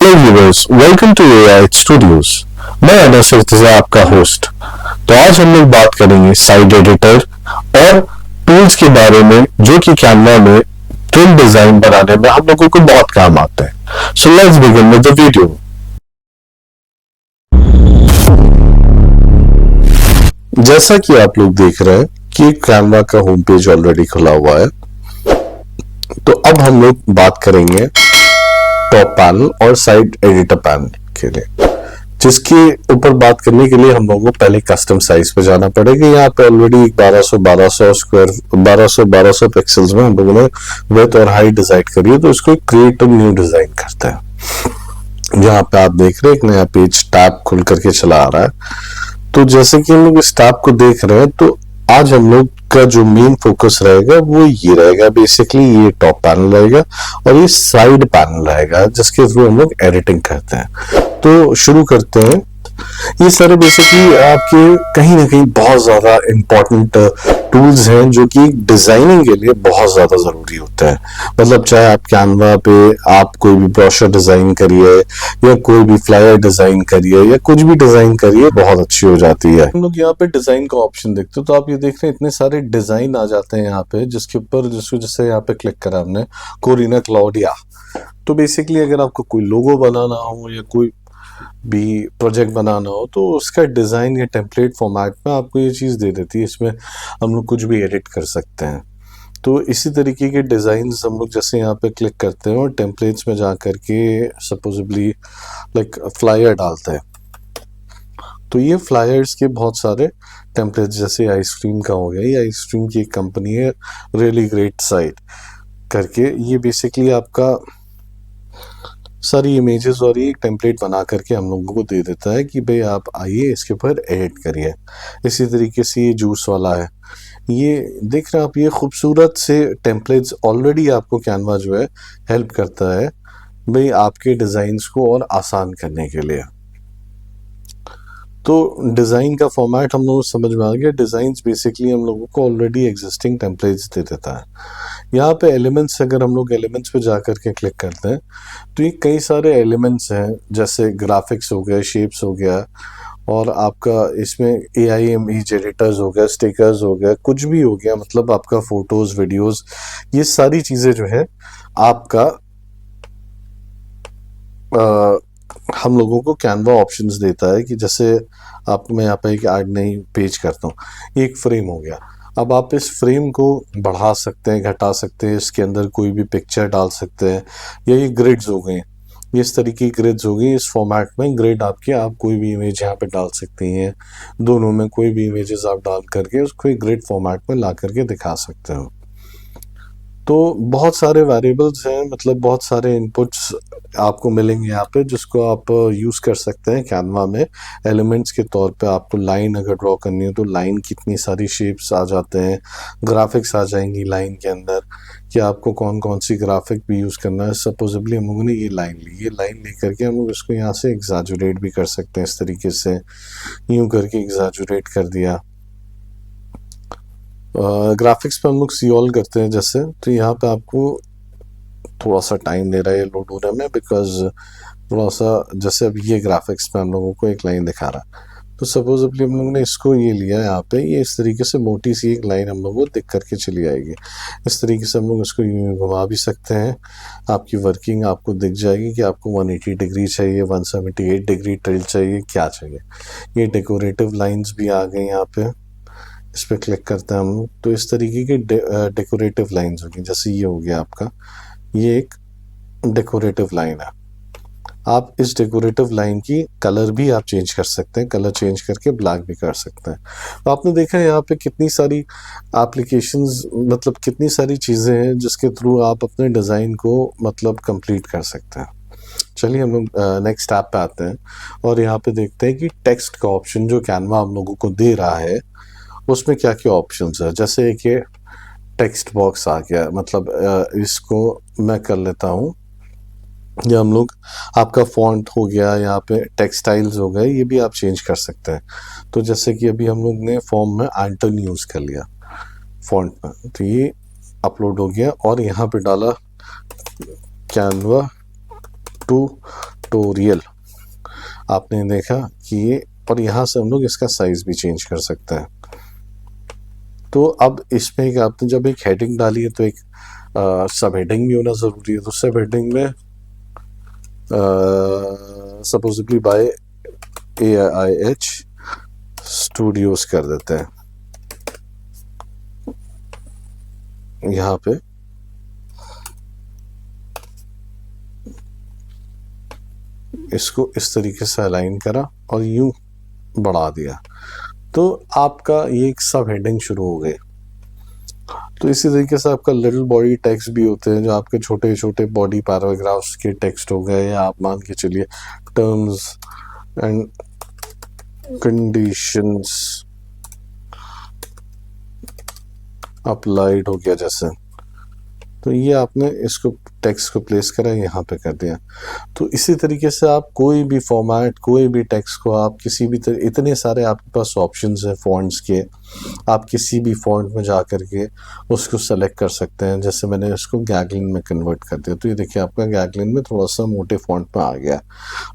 Hello viewers, welcome to AI Studios. मैं अनस इर्तिजा, आपका host. तो आज हम लोग बात करेंगे साइड एडिटर और टूल्स के बारे में जो कि कैनवा में प्रिंट डिजाइन बनाने में हम लोगों को बहुत काम आते हैं। So let's begin with the video. जैसा कि आप लोग देख रहे हैं कि कैनवा का होम पेज ऑलरेडी खुला हुआ है। तो अब हम लोग बात करेंगे टॉप पैनल और साइड एडिटर पैनल के लिए, जिसके ऊपर बात करने के लिए हम लोगों को पहले कस्टम साइज पे जाना पड़ेगा। यहाँ पे ऑलरेडी 1200 पिक्सल्स में हम लोगों ने विड्थ और हाइट डिसाइड करी है। तो इसको क्रिएट न्यू डिजाइन करते हैं। यहाँ पे आप देख रहे हैं एक नया पेज टैब खुल करके चला आ रहा है। तो जैसे कि हम लोग इस टैब को देख रहे हैं, तो आज हम लोग का जो मेन फोकस रहेगा वो ये रहेगा। बेसिकली ये टॉप पैनल रहेगा और ये साइड पैनल रहेगा, जिसके थ्रू हम लोग एडिटिंग करते हैं। तो शुरू करते हैं। ये सारे बेसिकली आपके कहीं ना कहीं बहुत ज्यादा इंपॉर्टेंट टूल्स हैं जो कि डिजाइनिंग के लिए बहुत ज्यादा जरूरी होते हैं। मतलब चाहे आप कैनवा पे आप कोई भी ब्रोशर डिजाइन करिए या कोई भी फ्लायर डिजाइन करिए या कुछ भी डिजाइन करिए, बहुत अच्छी हो जाती है। हम लोग यहाँ पे डिजाइन का ऑप्शन देखते हो तो आप ये देख रहे हैं इतने सारे डिजाइन आ जाते हैं यहाँ पे, जिसके ऊपर जैसे यहाँ पे क्लिक करा हमने कोरिना क्लाउडिया। तो बेसिकली अगर आपको कोई लोगो बनाना हो या कोई भी प्रोजेक्ट बनाना हो तो उसका डिज़ाइन या टेम्पलेट फॉर्मेट में आपको ये चीज़ दे देती है। इसमें हम लोग कुछ भी एडिट कर सकते हैं। तो इसी तरीके के डिज़ाइंस हम लोग जैसे यहाँ पे क्लिक करते हैं और टेम्पलेट्स में जा कर के सपोजिबली लाइक फ्लायर डालते हैं, तो ये फ्लायर्स के बहुत सारे टेम्पलेट्स, जैसे आइसक्रीम का हो गया, ये आइसक्रीम की एक कंपनी है रियली ग्रेट साइट करके। ये बेसिकली आपका सारी इमेजेस और ये टेम्पलेट बना करके हम लोगों को दे देता है कि भाई आप आइए इसके ऊपर एडिट करिए। इसी तरीके से ये जूस वाला है, ये देख रहे हैं आप, ये खूबसूरत से टेम्पलेट्स ऑलरेडी आपको कैनवा जो है हेल्प करता है भाई आपके डिज़ाइंस को और आसान करने के लिए। तो डिज़ाइन का फॉर्मेट हम लोगों को समझ में आ गया। डिज़ाइंस बेसिकली हम लोगों को ऑलरेडी एग्जिस्टिंग टेम्पलेट्स दे देता है। यहाँ पे एलिमेंट्स, अगर हम लोग एलिमेंट्स पे जा करके क्लिक करते हैं तो ये कई सारे एलिमेंट्स हैं, जैसे ग्राफिक्स हो गया, शेप्स हो गया, और आपका इसमें AI इमेज एडिटर्स हो गया, स्टिकर्स हो गया, कुछ भी हो गया, मतलब आपका फोटोज़, वीडियोज़, ये सारी चीज़ें जो है आपका हम लोगों को कैनवा ऑप्शंस देता है कि जैसे आपको मैं यहाँ पे एक ऐड नई पेज करता हूँ, ये एक फ्रेम हो गया। अब आप इस फ्रेम को बढ़ा सकते हैं, घटा सकते हैं, इसके अंदर कोई भी पिक्चर डाल सकते हैं, या ये ग्रिड्स हो गए, ये इस तरीके की ग्रिड्स हो गई। इस फॉर्मेट में ग्रिड आपके, आप कोई भी इमेज यहाँ पे डाल सकती हैं। दोनों में कोई भी इमेजेस आप डाल करके उसको एक ग्रिड फॉर्मेट में ला करके दिखा सकते हो। तो बहुत सारे वेरिएबल्स हैं, मतलब बहुत सारे इनपुट्स आपको मिलेंगे यहाँ पे, जिसको आप यूज़ कर सकते हैं कैनवा में एलिमेंट्स के तौर पे। आपको लाइन अगर ड्रॉ करनी है तो लाइन कितनी सारी शेप्स आ जाते हैं, ग्राफिक्स आ जाएंगी लाइन के अंदर, कि आपको कौन कौन सी ग्राफिक भी यूज़ करना है। सपोजिबली हम लोगों ने ये लाइन ली, ये लाइन ले करके हम लोग इसको यहाँ से एग्जैजुरेट भी कर सकते हैं। इस तरीके से यूँ करके एग्जैजुरेट कर दिया। ग्राफिक्स पे हम लोग सी ऑल करते हैं जैसे, तो यहाँ पे आपको थोड़ा सा टाइम ले रहा है लोड होने में, बिकॉज थोड़ा सा जैसे अब ये ग्राफिक्स पे हम लोगों को एक लाइन दिखा रहा है। तो सपोजिबली हम लोगों ने इसको ये लिया यहाँ पे, ये इस तरीके से मोटी सी एक लाइन हम लोग को दिख करके चली आएगी। इस तरीके से हम लोग इसको यूँ घुमा भी सकते हैं। आपकी वर्किंग आपको दिख जाएगी कि आपको 180 डिग्री चाहिए, 178 डिग्री टिल्ट चाहिए, क्या चाहिए। ये डेकोरेटिव लाइन्स भी आ गई यहाँ पे, इस पर क्लिक करते हैं हम लोग तो इस तरीके के डेकोरेटिव लाइन्स होगी। जैसे ये हो गया आपका, ये एक डेकोरेटिव लाइन है। आप इस डेकोरेटिव लाइन की कलर भी आप चेंज कर सकते हैं, कलर चेंज करके ब्लैक भी कर सकते हैं। तो आपने देखा है यहाँ पे कितनी सारी एप्लीकेशंस, मतलब कितनी सारी चीज़ें हैं जिसके थ्रू आप अपने डिज़ाइन को मतलब कंप्लीट कर सकते हैं। चलिए हम लोग नेक्स्ट ऐप पे आते हैं और यहाँ पे देखते हैं कि टेक्स्ट का ऑप्शन जो कैनवा हम लोगों को दे रहा है उसमें क्या क्या ऑप्शंस है। जैसे एक ये टेक्स्ट बॉक्स आ गया, मतलब इसको मैं कर लेता हूँ, या हम लोग आपका फॉन्ट हो गया, यहाँ पे टेक्सटाइल्स हो गए, ये भी आप चेंज कर सकते हैं। तो जैसे कि अभी हम लोग ने फॉर्म में एंटन यूज़ कर लिया फॉन्ट में, तो ये अपलोड हो गया और यहाँ पे डाला कैनवा टू पिक्टोरियल आपने देखा कि ये, और यहाँ से हम लोग इसका साइज भी चेंज कर सकते हैं। तो अब इसमें एक आपने जब एक हेडिंग डाली है तो एक सब हेडिंग भी होना ज़रूरी है। तो सब हेडिंग में सपोजिबली बाय AIH स्टूडियोज कर देते हैं। यहाँ पे इसको इस तरीके से अलाइन करा और यूं बढ़ा दिया, तो आपका ये एक सब हेडिंग शुरू हो गई। तो इसी तरीके से आपका लिटिल बॉडी टेक्स्ट भी होते हैं, जो आपके छोटे छोटे बॉडी पैराग्राफ्स के टेक्स्ट हो गए, या आप मान के चलिए टर्म्स एंड कंडीशंस अप्लाइड हो गया जैसे, तो ये आपने इसको टेक्स्ट को प्लेस करा, यहाँ पे कर दिया। तो इसी तरीके से आप कोई भी फॉर्मेट, कोई भी टेक्स्ट को आप किसी भी इतने सारे आपके पास ऑप्शंस हैं फॉन्ट्स के, आप किसी भी फॉन्ट में जा कर के उसको सेलेक्ट कर सकते हैं। जैसे मैंने इसको गैगलिन में कन्वर्ट कर दिया, तो ये देखिए आपका गैगलिन में थोड़ा सा मोटे फॉन्ट में आ गया।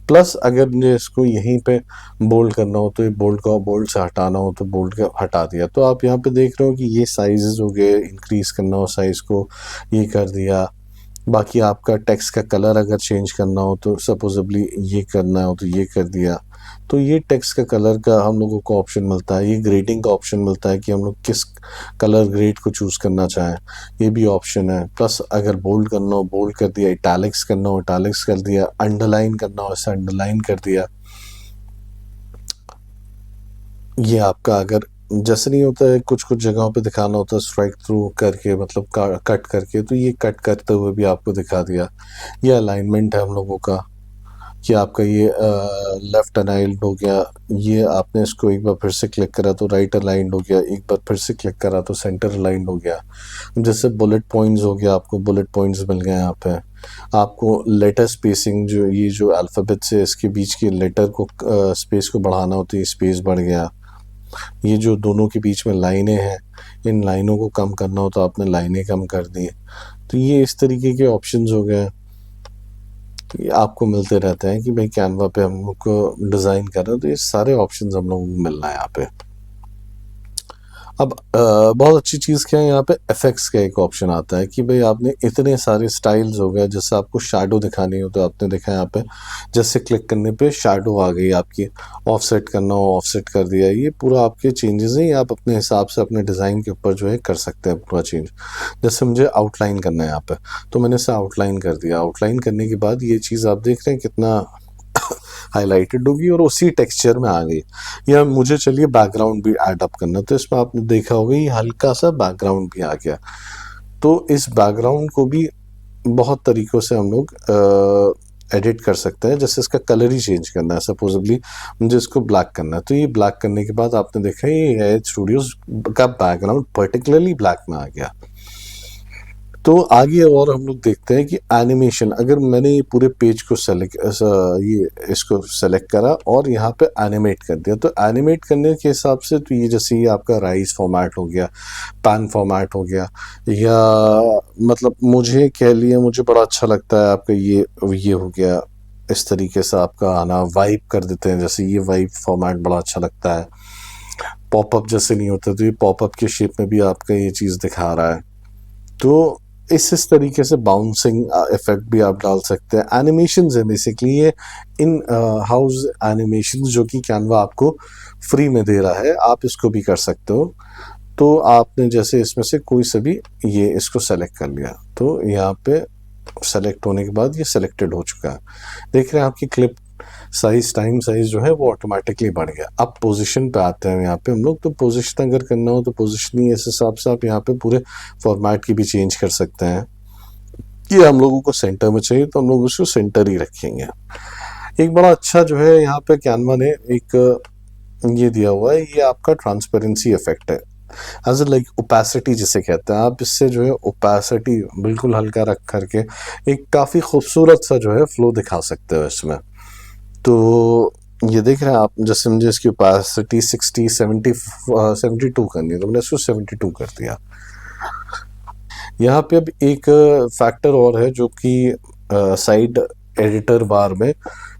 प्लस अगर मुझे इसको यहीं पे बोल्ड करना हो तो ये बोल्ड का बोल्ड से हटाना हो तो बोल्ड का हटा दिया। तो आप यहाँ पे देख रहे हो कि ये साइजेस हो गए, इंक्रीज करना हो साइज को ये कर दिया। बाकी आपका टेक्स्ट का कलर अगर चेंज करना हो तो सपोजिबली ये करना हो तो ये कर दिया। तो ये टेक्स्ट का कलर का हम लोगों को ऑप्शन मिलता है, ये ग्रेडिंग का ऑप्शन मिलता है कि हम लोग किस कलर ग्रेड को चूज़ करना चाहें, ये भी ऑप्शन है। प्लस अगर बोल्ड करना हो बोल्ड कर दिया, इटैलिक्स करना हो इटैलिक्स कर दिया, अंडरलाइन करना हो ऐसा अंडरलाइन कर दिया। ये आपका अगर जैसे नहीं होता है, कुछ कुछ जगहों पे दिखाना होता है स्ट्राइक थ्रू करके, मतलब कट करके, तो ये कट करते हुए भी आपको दिखा दिया। ये अलाइनमेंट है हम लोगों का कि आपका ये लेफ्ट अलाइंड हो गया, ये आपने इसको एक बार फिर से क्लिक करा तो राइट अलाइंड हो गया, एक बार फिर से क्लिक करा तो सेंटर अलाइंड हो गया। जैसे बुलेट पॉइंट्स हो गया, आपको बुलेट पॉइंट्स मिल गए यहाँ पे। आपको लेटर स्पेसिंग, जो ये जो अल्फ़ाबेट से इसके बीच के लेटर को स्पेस को बढ़ाना होता है, स्पेस बढ़ गया। ये जो दोनों के बीच में लाइनें हैं, इन लाइनों को कम करना हो तो आपने लाइनें कम कर दी। तो ये इस तरीके के ऑप्शंस हो गए, ये आपको मिलते रहते हैं कि भाई कैनवा पे हम लोग को डिज़ाइन कर रहे हैं, तो ये सारे ऑप्शंस हम लोगों को मिल रहा है यहाँ पे। अब बहुत अच्छी चीज़ क्या है, यहाँ पे इफेक्ट्स का एक ऑप्शन आता है कि भाई आपने इतने सारे स्टाइल्स हो गए। जैसे आपको शैडो दिखानी हो तो आपने देखा यहाँ पे जैसे क्लिक करने पे शैडो आ गई आपकी, ऑफसेट करना हो ऑफसेट कर दिया। ये पूरा आपके चेंजेस हैं, ये आप अपने हिसाब से अपने डिज़ाइन के ऊपर जो है कर सकते हैं पूरा चेंज। जैसे मुझे आउटलाइन करना है यहाँ पे, तो मैंने इसे आउटलाइन कर दिया। आउटलाइन करने के बाद ये चीज़ आप देख रहे हैं कितना हाईलाइटेड होगी और उसी टेक्सचर में आ गई। या मुझे चलिए बैकग्राउंड भी ऐड अप करना, तो इसमें आपने देखा होगा ये हल्का सा बैकग्राउंड भी आ गया। तो इस बैकग्राउंड को भी बहुत तरीक़ों से हम लोग एडिट कर सकते हैं। जैसे इसका कलर ही चेंज करना है, सपोजिबली मुझे इसको ब्लैक करना है, तो ये ब्लैक करने के बाद आपने देखा ये AI स्टूडियोज का बैकग्राउंड पर्टिकुलरली ब्लैक में आ गया। तो आगे और हम लोग देखते हैं कि एनिमेशन, अगर मैंने ये पूरे पेज को इसको सेलेक्ट करा और यहाँ पे एनिमेट कर दिया, तो एनिमेट करने के हिसाब से तो ये जैसे ये आपका राइज फॉर्मेट हो गया, पैन फॉर्मेट हो गया, या मतलब मुझे कह लिया मुझे बड़ा अच्छा लगता है आपका ये हो गया। इस तरीके से आपका आना वाइप कर देते हैं, जैसे ये वाइप फॉर्मेट बड़ा अच्छा लगता है। पॉपअप जैसे नहीं होता तो ये पॉपअप के शेप में भी आपका ये चीज़ दिखा रहा है। तो इस तरीके से बाउंसिंग इफेक्ट भी आप डाल सकते हैं। एनिमेशंस है बेसिकली ये इन हाउस एनिमेशंस, जो कि कैनवा आपको फ्री में दे रहा है, आप इसको भी कर सकते हो। तो आपने जैसे इसमें से कोई से भी ये इसको सेलेक्ट कर लिया, तो यहाँ पे सेलेक्ट होने के बाद ये सेलेक्टेड हो चुका है। देख रहे हैं आपकी क्लिप साइज, टाइम साइज जो है वो ऑटोमेटिकली बढ़ गया। अब पोजीशन पे आते हैं यहाँ पे हम लोग, तो पोजीशन अगर करना हो तो पोजीशनिंग इस हिसाब से आप यहाँ पे पूरे फॉर्मेट की भी चेंज कर सकते हैं। ये हम लोगों को सेंटर में चाहिए तो हम लोग उसको सेंटर ही रखेंगे। एक बड़ा अच्छा जो है यहाँ पे कैनवा ने एक ये दिया हुआ है, ये आपका ट्रांसपेरेंसी इफेक्ट है, एज लाइक ओपेसिटी जिसे कहते हैं। आप इससे जो है ओपेसिटी बिल्कुल हल्का रख करके एक काफ़ी खूबसूरत सा जो है फ्लो दिखा सकते हो इसमें। तो ये देख रहे हैं आप, जैसे मुझे इसकी ओपेसिटी 60, 70, 72 करनी है, तो मैंने इसको 72 कर दिया। यहाँ पे अब एक फैक्टर और है जो कि साइड एडिटर बार में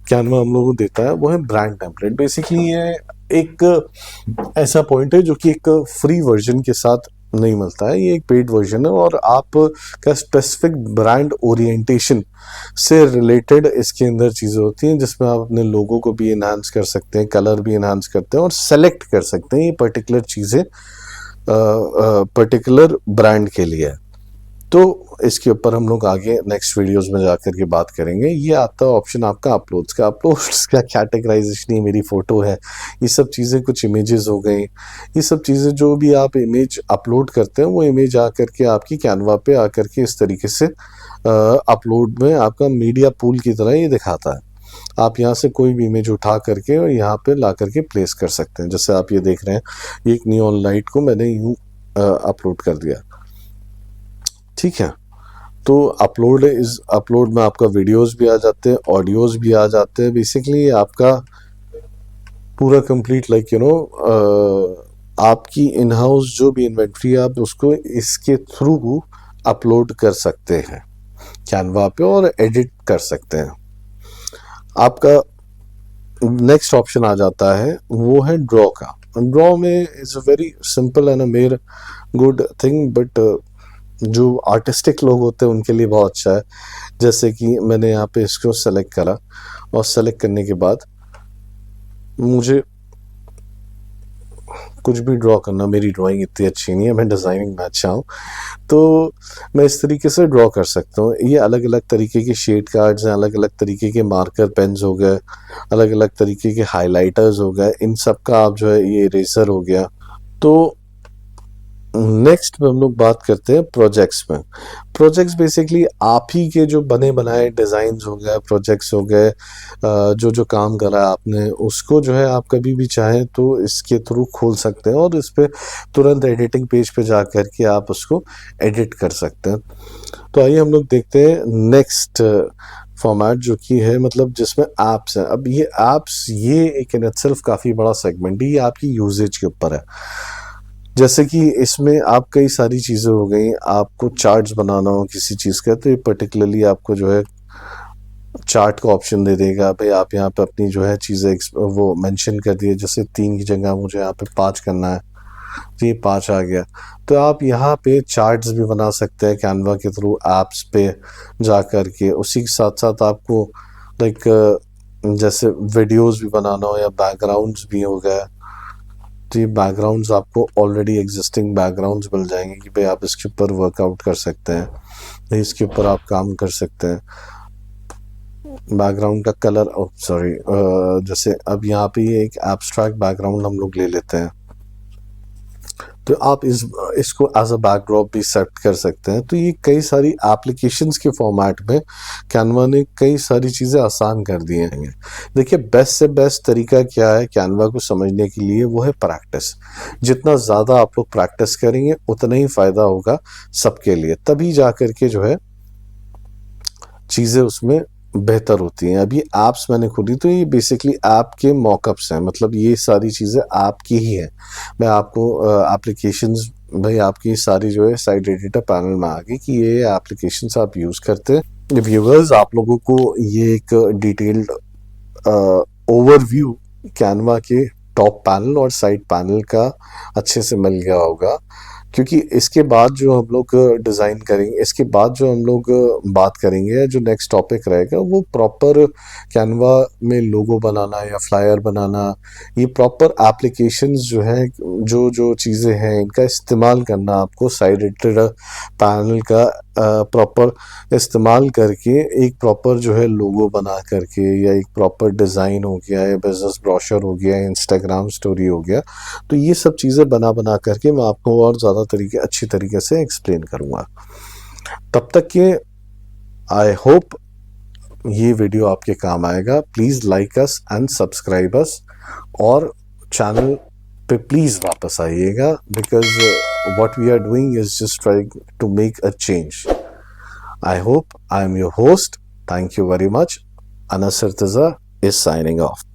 कैनवा हम लोगों को देता है वो है ब्रांड टेम्पलेट। बेसिकली ये एक ऐसा पॉइंट है जो कि एक फ्री वर्जन के साथ नहीं मिलता है, ये एक पेड वर्जन है और आप का स्पेसिफिक ब्रांड ओरिएंटेशन से रिलेटेड इसके अंदर चीज़ें होती हैं जिसमें आप अपने लोगों को भी इन्हांस कर सकते हैं, कलर भी इन्हांस करते हैं और सेलेक्ट कर सकते हैं ये पर्टिकुलर चीज़ें पर्टिकुलर ब्रांड के लिए। तो इसके ऊपर हम लोग आगे नेक्स्ट वीडियोस में जाकर के बात करेंगे। ये आता है ऑप्शन आपका अपलोड्स का। अपलोड्स का कैटेगराइजेशन ही मेरी फ़ोटो है, ये सब चीज़ें कुछ इमेजेस हो गई, ये सब चीज़ें जो भी आप इमेज अपलोड करते हैं वो इमेज आकर के आपकी कैनवा पे आकर के इस तरीके से अपलोड में आपका मीडिया पूल की तरह ये दिखाता है। आप यहाँ से कोई भी इमेज उठा करके और यहाँ पे ला करके प्लेस कर सकते हैं। जैसे आप ये देख रहे हैं, एक नियॉन लाइट को मैंने यूँ अपलोड कर दिया, ठीक है। तो अपलोड में आपका वीडियोस भी आ जाते हैं, ऑडियोज भी आ जाते हैं। बेसिकली आपका पूरा कंप्लीट लाइक यू नो आपकी इन हाउस जो भी इन्वेंट्री है आप उसको इसके थ्रू अपलोड कर सकते हैं कैनवा पे और एडिट कर सकते हैं। आपका नेक्स्ट ऑप्शन आ जाता है वो है ड्रॉ का। ड्रॉ में is a very simple and अ मेर गुड थिंग, बट जो आर्टिस्टिक लोग होते हैं उनके लिए बहुत अच्छा है। जैसे कि मैंने यहाँ पे इसको सेलेक्ट करा और सेलेक्ट करने के बाद मुझे कुछ भी ड्रॉ करना, मेरी ड्राइंग इतनी अच्छी नहीं है, मैं डिज़ाइनिंग में अच्छा हूँ, तो मैं इस तरीके से ड्रॉ कर सकता हूँ। ये अलग अलग तरीके के शेड कार्ड्स हैं, अलग अलग तरीके के मार्कर पेन्स हो गए, अलग अलग तरीके के हाइलाइटर्स हो गए, इन सब का आप जो है ये इरेजर हो गया। तो नेक्स्ट में हम लोग बात करते हैं प्रोजेक्ट्स में। प्रोजेक्ट्स बेसिकली आप ही के जो बने बनाए डिज़ाइंस हो गए, प्रोजेक्ट्स हो गए, जो जो काम करा आपने उसको जो है आप कभी भी चाहें तो इसके थ्रू खोल सकते हैं और इस पर तुरंत एडिटिंग पेज पे जा कर के आप उसको एडिट कर सकते हैं। तो आइए हम लोग देखते हैं नेक्स्ट फॉर्मेट जो कि है मतलब जिसमें ऐप्स हैं। अब ये ऐप्स ये एक इन इटसेल्फ काफ़ी बड़ा सेगमेंट है, ये आपकी यूजेज के ऊपर है। जैसे कि इसमें आप कई सारी चीज़ें हो गई, आपको चार्ट्स बनाना हो किसी चीज़ का तो ये पर्टिकुलरली आपको जो है चार्ट का ऑप्शन दे देगा। भाई आप यहाँ पे अपनी जो है चीज़ें वो मेंशन कर दिए, जैसे 3 की जगह मुझे यहाँ पे 5 करना है तो ये 5 आ गया। तो आप यहाँ पे चार्ट्स भी बना सकते हैं कैनवा के थ्रू ऐप्स पे जा कर के। उसी के साथ साथ आपको लाइक जैसे वीडियोस भी बनाना हो या बैकग्राउंड्स भी हो गए तो ये बैकग्राउंड्स आपको ऑलरेडी एग्जिस्टिंग बैकग्राउंड्स मिल जाएंगे कि भाई आप इसके ऊपर वर्कआउट कर सकते हैं, भाई इसके ऊपर आप काम कर सकते हैं। बैकग्राउंड का कलर सॉरी जैसे अब यहाँ पे ये एक एब्स्ट्रैक्ट बैकग्राउंड हम लोग ले लेते हैं तो आप इसको एज अ बैकड्रॉप भी सेट कर सकते हैं। तो ये कई सारी एप्लीकेशंस के फॉर्मेट में कैनवा ने कई सारी चीज़ें आसान कर दी हैं। देखिए बेस्ट से बेस्ट तरीका क्या है कैनवा को समझने के लिए, वो है प्रैक्टिस। जितना ज़्यादा आप लोग प्रैक्टिस करेंगे उतना ही फ़ायदा होगा सबके लिए, तभी जा कर के जो है चीज़ें उसमें बेहतर होती हैं। अभी ऐप्स मैंने खोली तो ये बेसिकली ऐप के मॉकअप्स हैं, मतलब ये सारी चीज़ें ऐप की ही है। मैं आपको एप्लीकेशंस भाई आपकी सारी जो है साइट एडिटर पैनल में आ गई कि ये एप्लीकेशंस आप यूज़ करते हैं। व्यूअर्स आप लोगों को ये एक डिटेल्ड ओवरव्यू कैनवा के टॉप पैनल और साइड पैनल का अच्छे से मिल गया होगा, क्योंकि इसके बाद जो हम लोग डिज़ाइन करेंगे, इसके बाद जो हम लोग बात करेंगे, जो नेक्स्ट टॉपिक रहेगा वो प्रॉपर कैनवा में लोगो बनाना या फ्लायर बनाना, ये प्रॉपर एप्लीकेशंस जो हैं, जो जो चीज़ें हैं इनका इस्तेमाल करना आपको साइड एडिटर पैनल का प्रॉपर इस्तेमाल करके एक प्रॉपर जो है लोगो बना करके या एक प्रॉपर डिज़ाइन हो गया या बिजनेस ब्रोशर हो गया, इंस्टाग्राम स्टोरी हो गया, तो ये सब चीज़ें बना करके मैं आपको और ज़्यादा अच्छी तरीके से एक्सप्लेन करूँगा। तब तक के आई होप ये वीडियो आपके काम आएगा। Please like us and subscribe us और चैनल पे प्लीज़ वापस आइएगा, because what we are doing is just trying to make a change. I hope I am your host. Thank you very much. Anas Irtaza is signing off.